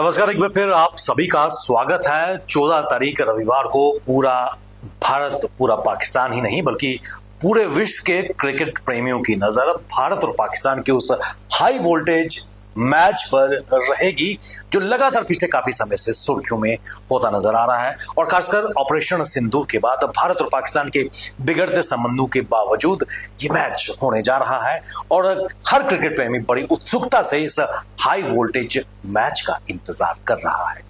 नमस्कार, एक बार फिर आप सभी का स्वागत है। 14 तारीख रविवार को पूरा भारत, पूरा पाकिस्तान ही नहीं बल्कि पूरे विश्व के क्रिकेट प्रेमियों की नजर भारत और पाकिस्तान के उस हाई वोल्टेज मैच पर रहेगी जो लगातार पिछले काफी समय से सुर्खियों में होता नजर आ रहा है। और खासकर ऑपरेशन सिंदूर के बाद भारत और पाकिस्तान के बिगड़ते संबंधों के बावजूद ये मैच होने जा रहा है और हर क्रिकेट प्रेमी बड़ी उत्सुकता से इस हाई वोल्टेज मैच का इंतजार कर रहा है।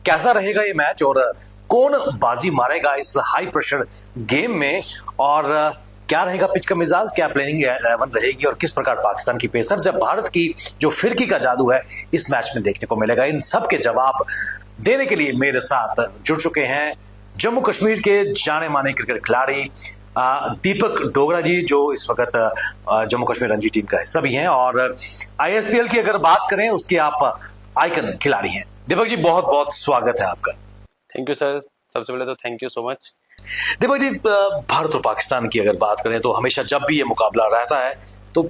कैसा रहेगा ये मैच और कौन बाजी मारेगा इस हाई प्रेशर गेम में, और क्या रहेगा पिच का मिजाज, क्या प्लेइंग 11 रहेगी और किस प्रकार पाकिस्तान की पेसर जब भारत की जो फिरकी का जादू है इस मैच में देखने को मिलेगा, इन सब के जवाब देने के लिए मेरे साथ जुड़ चुके हैं जम्मू कश्मीर के जाने माने क्रिकेट खिलाड़ी दीपक डोगरा जी, जो इस वक्त जम्मू कश्मीर रणजी टीम का हिस्सा भी हैं और ISPL की अगर बात करें उसके आप आइकन खिलाड़ी हैं। दीपक जी, बहुत बहुत स्वागत है आपका। थैंक यू सर, सबसे पहले तो thank you so much. Deepak ji, Bharat और पाकिस्तान की अगर बात करें तो हमेशा जब भी ये मुकाबला रहता है तो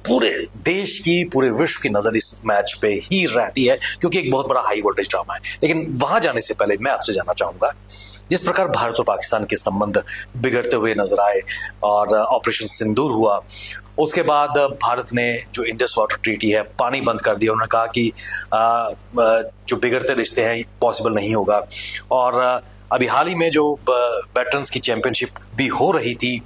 पूरे देश की, पूरे विश्व की नजर इस मैच पे ही रहती है क्योंकि एक बहुत बड़ा हाई वोल्टेज ड्रामा है। लेकिन वहां जाने से पहले मैं आपसे जानना चाहूंगा, जिस प्रकार भारत और पाकिस्तान के संबंध बिगड़ते हुए नजर आए और ऑपरेशन सिंदूर हुआ, उसके बाद भारत ने जो इंडस वाटर ट्रीटी है पानी बंद कर दिया। उन्होंने कहा कि जो बिगड़ते रिश्ते हैं पॉसिबल नहीं होगा। और अभी हाल ही में जो वेटरन्स की चैंपियनशिप भी हो रही थी,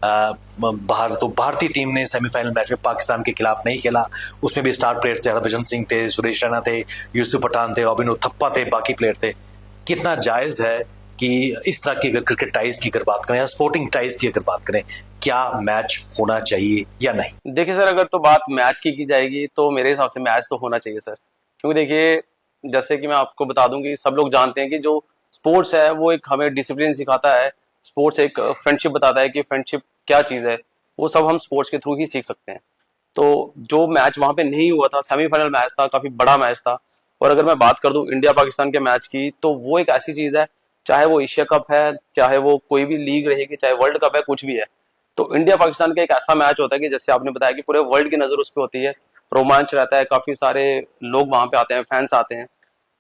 भारतीय टीम ने सेमीफाइनल मैच में पाकिस्तान के खिलाफ नहीं खेला। उसमें भी स्टार प्लेयर थे, हरभजन सिंह थे, सुरेश रैना थे, यूसुफ पठान थे, अभिनव थप्पा थे, बाकी प्लेयर थे। कितना जायज है कि इस तरह की अगर क्रिकेट टाइज की अगर बात करें या स्पोर्टिंग टाइज की अगर बात करें, क्या मैच होना चाहिए या नहीं? देखिए सर, अगर तो बात मैच की जाएगी तो मेरे हिसाब से मैच तो होना चाहिए सर, क्योंकि देखिए जैसे कि मैं आपको बता दूं कि सब लोग जानते हैं कि जो स्पोर्ट्स है वो एक हमें डिसिप्लिन सिखाता है। स्पोर्ट्स एक फ्रेंडशिप बताता है कि फ्रेंडशिप क्या चीज़ है, वो सब हम स्पोर्ट्स के थ्रू ही सीख सकते हैं। तो जो मैच वहां पे नहीं हुआ था, सेमीफाइनल मैच था, काफी बड़ा मैच था। और अगर मैं बात कर दूं इंडिया पाकिस्तान के मैच की, तो वो एक ऐसी चीज है, चाहे वो एशिया कप है, चाहे वो कोई भी लीग रहेगी, चाहे वर्ल्ड कप है, कुछ भी है, तो इंडिया पाकिस्तान का एक ऐसा मैच होता है कि जैसे आपने बताया कि पूरे वर्ल्ड की नजर उस पर होती है, रोमांच रहता है, काफी सारे लोग वहां पे आते हैं, फैंस आते हैं।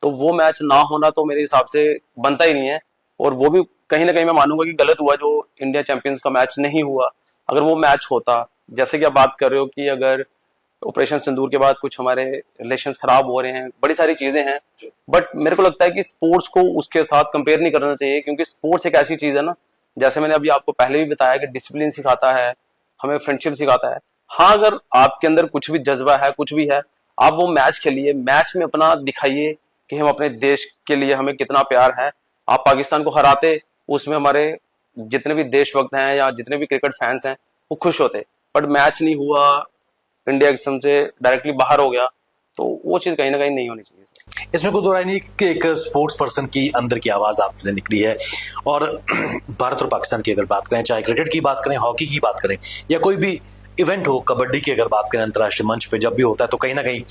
तो वो मैच ना होना तो मेरे हिसाब से बनता ही नहीं है। और वो भी कहीं ना कहीं मैं मानूंगा कि गलत हुआ जो इंडिया चैंपियंस का मैच नहीं हुआ। अगर वो मैच होता, जैसे कि आप बात कर रहे हो कि अगर ऑपरेशन सिंदूर के बाद कुछ हमारे रिलेशंस खराब हो रहे हैं, बड़ी सारी चीजें हैं, बट मेरे को लगता है कि स्पोर्ट्स को उसके साथ कंपेयर नहीं करना चाहिए, क्योंकि स्पोर्ट्स एक ऐसी चीज है ना, जैसे मैंने अभी आपको पहले भी बताया कि डिसिप्लिन सिखाता है, हमें फ्रेंडशिप सिखाता है। हाँ, अगर आपके अंदर कुछ भी जज्बा है, कुछ भी है, आप वो मैच खेलिए, मैच में अपना दिखाइए कि हम अपने देश के लिए हमें कितना प्यार है। आप पाकिस्तान को हराते, उसमें हमारे जितने भी देशभक्त हैं या जितने भी क्रिकेट फैंस हैं वो खुश होते, बट मैच नहीं हुआ, इंडिया किस्म से डायरेक्टली बाहर हो गया, तो वो चीज कहीं ना कहीं नहीं होनी चाहिए सर। इसमें कोई दो राय नहीं कि एक स्पोर्ट्स पर्सन की अंदर की आवाज आपसे निकली है। और भारत और पाकिस्तान की अगर बात करें, चाहे क्रिकेट की बात करें, हॉकी की बात करें या कोई भी इवेंट हो, कबड्डी की अगर बात करें, अंतर्राष्ट्रीय मंच पे जब भी होता है तो कहीं ना कहीं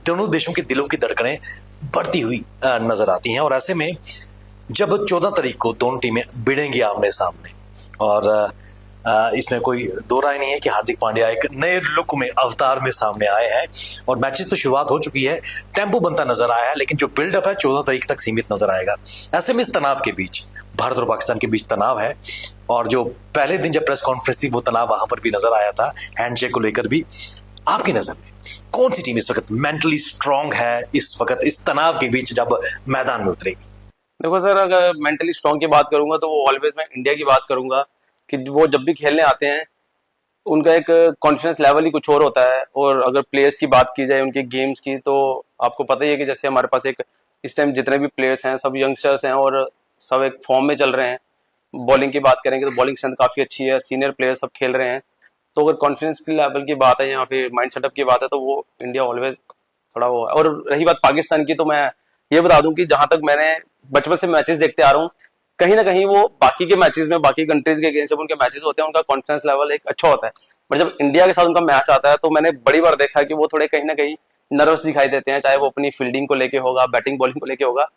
दोनों देशों के दिलों की धड़कनें बढ़ती हुई नजर आती हैं। और ऐसे में जब 14 तारीख को दोनों टीमें भिड़ेंगी आमने सामने, और इसमें कोई दो राय नहीं है कि हार्दिक पांड्या एक नए लुक में, अवतार में सामने आए हैं और मैचेस तो शुरुआत हो चुकी है, टेम्पो बनता नजर आया है, लेकिन जो बिल्डअप है 14 तारीख तक सीमित नजर आएगा। ऐसे में इस तनाव के बीच, भारत और पाकिस्तान के बीच तनाव है, और जो पहले दिन जब प्रेस कॉन्फ्रेंस थी वो तनाव वहां पर भी नजर आया था, हैंडशेक को लेकर भी। आपकी नजर में कौन सी टीम इस वक्त मेंटली स्ट्रांग है, इस वक्त इस तनाव के बीच जब मैदान में उतरेगी? देखो सर, अगर मेंटली स्ट्रांग की बात करूंगा तो वो ऑलवेज मैं इंडिया की बात करूंगा कि वो जब भी खेलने आते हैं उनका एक कॉन्फिडेंस लेवल ही कुछ और होता है। और अगर प्लेयर्स की बात की जाए, उनके गेम्स की, तो आपको पता ही है कि जैसे हमारे पास एक इस टाइम जितने भी प्लेयर्स हैं सब यंगस्टर्स हैं और सब एक फॉर्म में चल रहे हैं। बॉलिंग की बात करेंगे तो बॉलिंग स्ट्रेंथ काफी अच्छी है, सीनियर प्लेयर्स सब खेल रहे हैं। तो अगर कॉन्फिडेंस की लेवल की बात है या फिर माइंड सेटअप की बात है तो वो इंडिया ऑलवेज थोड़ा वो है। और रही बात पाकिस्तान की, तो मैं ये बता दूं कि जहां तक मैंने बचपन से मैचेस देखते आ रहा हूँ, कहीं ना कहीं वो बाकी के मैचेस में, बाकी कंट्रीज के अगेंस्ट जब उनके मैचेस होते हैं उनका कॉन्फिडेंस लेवल एक अच्छा होता है, पर जब इंडिया के साथ उनका मैच आता है तो मैंने बड़ी बार देखा है कि वो थोड़े कहीं ना कहीं नर्वस दिखाई देते हैं, चाहे वो अपनी फील्डिंग को लेके होगा, बैटिंग बॉलिंग को लेके होगा।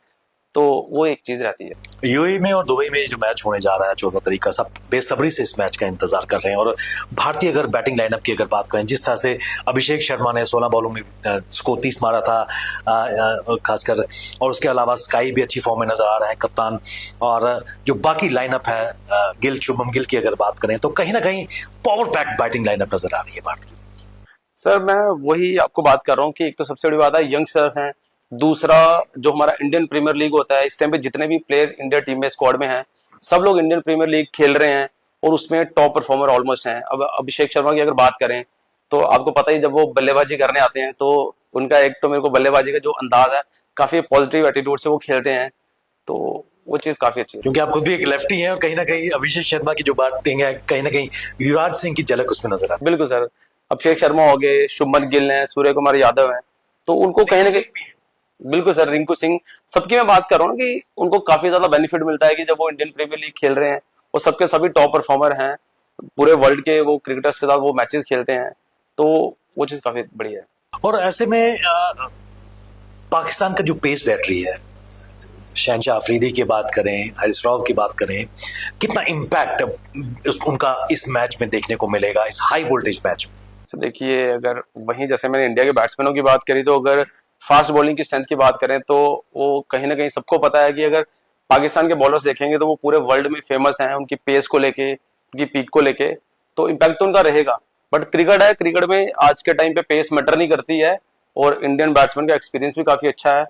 तो वो एक चीज रहती है। यूएई में और दुबई में जो मैच होने जा रहा है 14 तारीख का, सब बेसब्री से इस मैच का इंतजार कर रहे हैं। और भारतीय अगर बैटिंग लाइनअप की अगर बात करें, जिस तरह से अभिषेक शर्मा ने 16 बॉलों में स्कोर 30 मारा था खासकर, और उसके अलावा स्काई भी अच्छी फॉर्म में नजर आ रहा है कप्तान, और जो बाकी लाइनअप है गिल, शुभम गिल की अगर बात करें तो कहीं ना कहीं पावर पैक बैटिंग लाइनअप नजर आ रही है भारत की। सर मैं वही आपको बात कर रहा हूँ कि एक तो सबसे बड़ी बात है यंगस्टर हैं, दूसरा जो हमारा इंडियन प्रीमियर लीग होता है, इस टाइम पे जितने भी प्लेयर इंडिया टीम में स्क्वाड में हैं सब लोग इंडियन प्रीमियर लीग खेल रहे हैं और उसमें टॉप परफॉर्मर ऑलमोस्ट हैं। अब अभिषेक शर्मा की अगर बात करें तो आपको पता ही जब वो बल्लेबाजी करने आते हैं तो उनका एक तो मेरे को बल्लेबाजी का जो अंदाज है काफी पॉजिटिव एटीट्यूड से वो खेलते हैं, तो वो चीज काफी अच्छी है। क्योंकि आप खुद भी एक लेफ्टी हैं और कहीं ना कहीं अभिषेक शर्मा की जो बैटिंग है कहीं ना कहीं युवराज सिंह की झलक उसमें नजर आती है। बिल्कुल सर, अभिषेक शर्मा हो गए, शुभमन गिल हैं, सूर्य कुमार यादव हैं, तो उनको कहीं ना कहीं बिल्कुल सर, रिंकू सिंह, सबकी मैं बात कर रहा हूँ कि उनको काफी ज्यादा बेनिफिट मिलता है कि जब वो इंडियन प्रीमियर लीग खेल रहे हैं और सबके सभी टॉप परफॉर्मर हैं, पूरे वर्ल्ड के वो क्रिकेटर्स के साथ वो मैचेस खेलते हैं, तो वो चीज काफी बढ़िया है। और ऐसे में पाकिस्तान का जो पेस बैटरी है, शहनशाह अफरीदी की बात करें, हारिस राव की बात करें, कितना इम्पैक्ट उनका इस मैच में देखने को मिलेगा, इस हाई वोल्टेज मैच में? तो देखिए, अगर वहीं जैसे मैंने इंडिया के बैट्समैनों की बात करी तो अगर फास्ट बॉलिंग की स्ट्रेंथ की बात करें तो वो कहीं ना कहीं सबको पता है कि अगर पाकिस्तान के बॉलर्स देखेंगे तो वो पूरे वर्ल्ड में फेमस हैं उनकी पेस को लेके, उनकी पीक को लेके, तो इम्पैक्ट तो उनका रहेगा। बट क्रिकेट है, क्रिकेट में आज के टाइम पे पेस मैटर नहीं करती है और इंडियन बैट्समैन का एक्सपीरियंस भी काफी अच्छा है,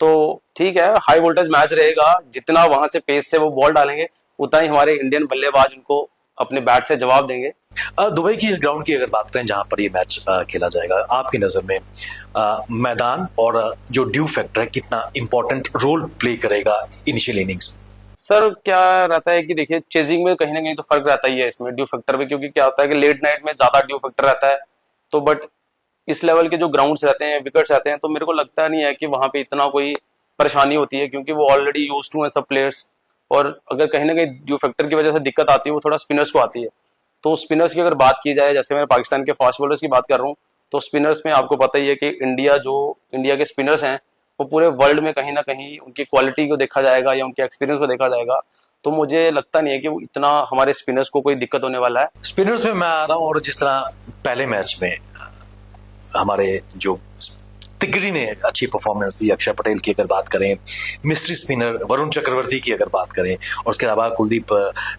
तो ठीक है, हाई वोल्टेज मैच रहेगा, जितना वहां से पेस से वो बॉल डालेंगे उतना ही हमारे इंडियन बल्लेबाज उनको अपने बैट से जवाब देंगे। दुबई की इस ग्राउंड की अगर बात करें जहां पर ये मैच खेला जाएगा, आपकी नजर में मैदान और जो ड्यू फैक्टर है कितना इंपॉर्टेंट रोल प्ले करेगा इनिशियल इनिंग्स में? सर क्या रहता है कि देखिए, चेजिंग में कहीं ना कहीं तो फर्क रहता ही है इसमें ड्यू फैक्टर में, क्योंकि क्या होता है कि लेट नाइट में ज्यादा ड्यू फैक्टर रहता है, तो बट इस लेवल के जो ग्राउंड्स रहते हैं, विकेट्स रहते हैं, तो मेरे को लगता नहीं है कि वहां पे इतना कोई परेशानी होती है, क्योंकि वो ऑलरेडी यूज टू है सब प्लेयर्स। और अगर कहीं ना कहीं ड्यू फैक्टर की वजह से दिक्कत आती है वो थोड़ा स्पिनर्स को आती है, तो स्पिनर्स की अगर बात की जाए, जैसे मैं पाकिस्तान के फास्ट बॉलर्स की बात कर रहा हूँ, तो स्पिनर्स में आपको पता ही है कि इंडिया के स्पिनर्स हैं वो पूरे वर्ल्ड में कहीं ना कहीं उनकी क्वालिटी को देखा जाएगा या उनके एक्सपीरियंस को देखा जाएगा, तो मुझे लगता नहीं है कि वो इतना हमारे स्पिनर्स को कोई दिक्कत होने वाला है। स्पिनर्स में मैं आ रहा हूं, और जिस तरह पहले मैच में हमारे जो तिगड़ी ने अच्छी परफॉर्मेंस दी, अक्षर पटेल की अगर बात करें, मिस्ट्री स्पिनर वरुण चक्रवर्ती की अगर बात करें, और उसके अलावा कुलदीप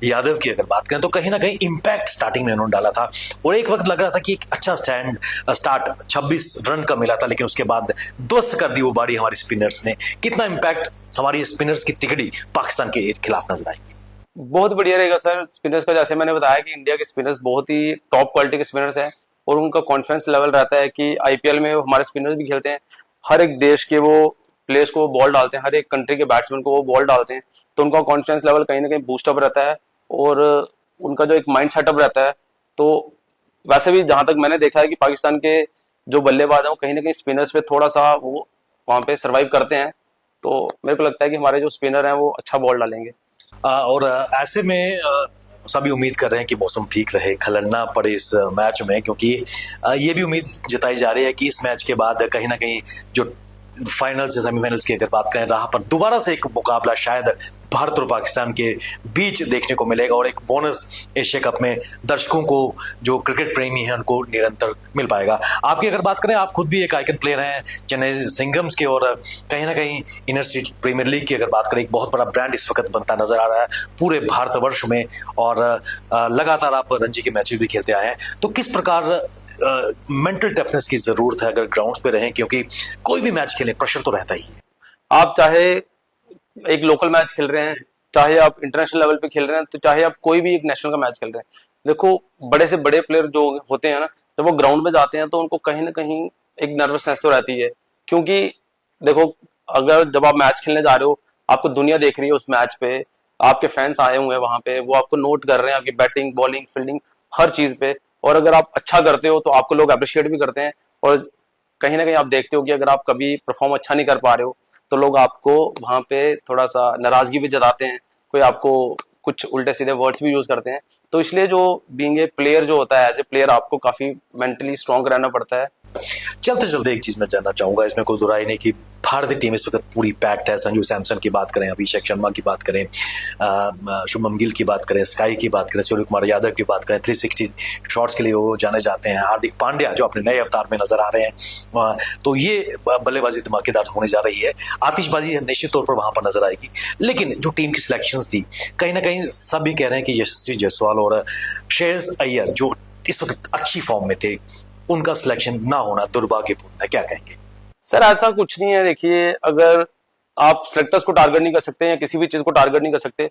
यादव की अगर बात करें, तो कहीं ना कहीं इम्पैक्ट स्टार्टिंग में उन्होंने डाला था और एक वक्त लग रहा था कि एक अच्छा स्टार्ट 26 रन का मिला था, लेकिन उसके बाद ध्वस्त कर दी वो बाड़ी हमारी स्पिनर्स ने। कितना इम्पैक्ट हमारी स्पिनर्स की तिगड़ी पाकिस्तान के खिलाफ नजर आएगी? बहुत बढ़िया रहेगा सर स्पिनर्स का, जैसे मैंने बताया कि इंडिया के स्पिनर्स बहुत ही टॉप क्वालिटी के स्पिनर्स हैं और उनका कॉन्फिडेंस लेवल रहता है कि आईपीएल में हमारे स्पिनर्स भी खेलते हैं, हर एक देश के वो प्लेयर्स को बॉल डालते हैं, हर एक कंट्री के बैट्समैन को वो बॉल डालते हैं, तो उनका कॉन्फिडेंस लेवल कहीं ना कहीं बूस्टअप रहता है और उनका जो एक माइंड सेटअप रहता है, तो वैसे भी जहां तक मैंने देखा है कि पाकिस्तान के जो बल्लेबाज हैं वो कहीं ना कहीं स्पिनर्स पे थोड़ा सा वो वहां पे सर्वाइव करते हैं, तो मेरे को लगता है कि हमारे जो स्पिनर हैं वो अच्छा बॉल डालेंगे। और ऐसे में सभी उम्मीद कर रहे हैं कि मौसम ठीक रहे, खलल ना पड़े इस मैच में, क्योंकि ये भी उम्मीद जताई जा रही है कि इस मैच के बाद कहीं ना कहीं जो फाइनल्स या सेमीफाइनल्स की अगर बात करें, राह पर दोबारा से एक मुकाबला शायद भारत और पाकिस्तान के बीच देखने को मिलेगा और एक बोनस एशिया कप में दर्शकों को, जो क्रिकेट प्रेमी हैं, उनको निरंतर मिल पाएगा। आपकी अगर बात करें, आप खुद भी एक आइकन प्लेयर हैं चेन्नई सिंघम्स के, और कहीं ना कहीं इनर सिटी प्रीमियर लीग की अगर बात करें, एक बहुत बड़ा ब्रांड इस वक्त बनता नजर आ रहा है पूरे भारतवर्ष में, और लगातार आप रणजी के मैचेस भी खेलते आए हैं, तो किस प्रकार मेंटल टफनेस की जरूरत है अगर ग्राउंड पे रहें, क्योंकि कोई भी मैच खेलें प्रेशर तो रहता ही है। आप चाहे एक लोकल मैच खेल रहे हैं, चाहे आप इंटरनेशनल लेवल पे खेल रहे हैं, तो चाहे आप कोई भी एक नेशनल का मैच खेल रहे हैं, देखो बड़े से बड़े प्लेयर जो होते हैं ना, जब वो ग्राउंड में जाते हैं तो उनको कहीं ना कहीं एक नर्वसनेस तो रहती है, क्योंकि देखो अगर जब आप मैच खेलने जा रहे हो, आपको दुनिया देख रही है उस मैच पे, आपके फैंस आए हुए हैं वहां पे, वो आपको नोट कर रहे हैं आपकी बैटिंग, बॉलिंग, फील्डिंग, हर चीज पे, और अगर आप अच्छा करते हो तो आपको लोग अप्रिशिएट भी करते हैं, और कहीं ना कहीं आप देखते हो कि अगर आप कभी परफॉर्म अच्छा नहीं कर पा रहे हो तो लोग आपको वहां पे थोड़ा सा नाराजगी भी जताते हैं, कोई आपको कुछ उल्टे सीधे वर्ड्स भी यूज करते हैं, तो इसलिए जो बीइंग ए प्लेयर जो होता है, एज ए प्लेयर आपको काफी मेंटली स्ट्रांग रहना पड़ता है। चलते चलते एक चीज मैं जानना चाहूंगा, इसमें कोई दुराई नहीं कि भारतीय टीम इस वक्त पूरी पैक्ड है। संजू सैमसन की बात करें, अभिषेक शर्मा की बात करें, शुभमन गिल की बात करें, स्काई की बात करें, सूर्य कुमार यादव की बात करें, 360 शॉट्स के लिए वो जाने जाते हैं, हार्दिक पांड्या जो अपने नए अवतार में नजर आ रहे हैं। तो ये बल्लेबाजी धमाकेदार होने जा रही है, आतिशबाजी निश्चित तौर पर वहां पर नजर आएगी। लेकिन जो टीम की सिलेक्शंस थी, कहीं ना कहीं सभी कह रहे हैं कि यशस्वी जायसवाल और श्रेयस अय्यर जो इस वक्त अच्छी फॉर्म में थे, उनका सिलेक्शन ना होना दुर्भाग्यपूर्ण है। क्या कहेंगे सर? ऐसा कुछ नहीं है। देखिए, अगर आप सेलेक्टर्स को टारगेट नहीं कर सकते या किसी भी चीज को टारगेट नहीं कर सकते,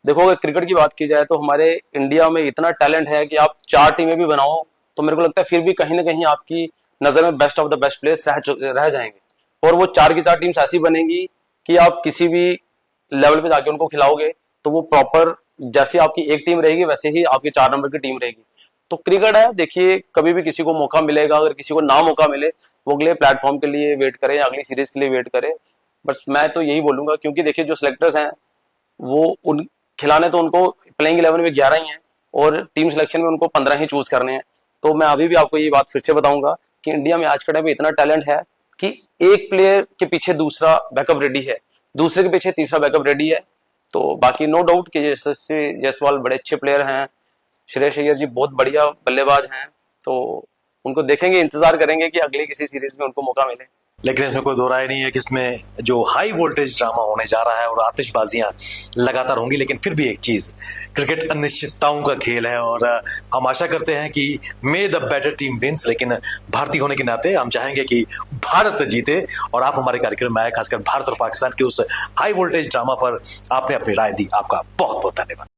देखो अगर क्रिकेट की बात की जाए तो हमारे इंडिया में इतना टैलेंट है कि आप 4 टीमें भी बनाओ तो मेरे को लगता है फिर भी कहीं ना कहीं आपकी नजर में best of the best players रह जाएंगे। और वो 4 की 4 टीम्स ऐसी बनेंगी कि आप किसी भी लेवल पे जाके उनको खिलाओगे तो वो प्रॉपर, जैसी आपकी एक टीम रहेगी वैसे ही आपकी 4 नंबर की टीम रहेगी। तो क्रिकेट है, देखिए कभी भी किसी को मौका मिलेगा, अगर किसी को ना मौका मिले वो अगले प्लेटफॉर्म के लिए वेट करे, अगली सीरीज के लिए वेट करे। बस मैं तो यही बोलूंगा, क्योंकि देखिए जो सिलेक्टर्स हैं वो उन खिलाने तो उनको प्लेइंग 11 में 11 ही हैं और टीम सिलेक्शन में उनको 15 ही चूज करने हैं। तो मैं अभी भी आपको ये बात फिर से बताऊंगा कि इंडिया में आज के टाइम में इतना टैलेंट है कि एक प्लेयर के पीछे दूसरा बैकअप रेडी है, दूसरे के पीछे तीसरा बैकअप रेडी है। तो बाकी नो डाउट कि यशस्वी जायसवाल बड़े अच्छे प्लेयर हैं, श्रेयस अय्यर जी बहुत बढ़िया बल्लेबाज हैं, तो उनको देखेंगे, इंतजार करेंगे कि अगली किसी सीरीज में उनको मौका मिले। लेकिन इसमें कोई दो राय नहीं है कि इसमें जो हाई वोल्टेज ड्रामा होने जा रहा है और आतिशबाजियां लगातार होंगी। लेकिन फिर भी एक चीज, क्रिकेट अनिश्चितताओं का खेल है और हम आशा करते हैं कि may the better team wins. लेकिन भारतीय होने के नाते हम चाहेंगे कि भारत जीते और आप हमारे कार्यक्रम में आए, खासकर भारत और पाकिस्तान के उस हाई वोल्टेज ड्रामा पर आपने अपनी राय दी। आपका बहुत बहुत धन्यवाद।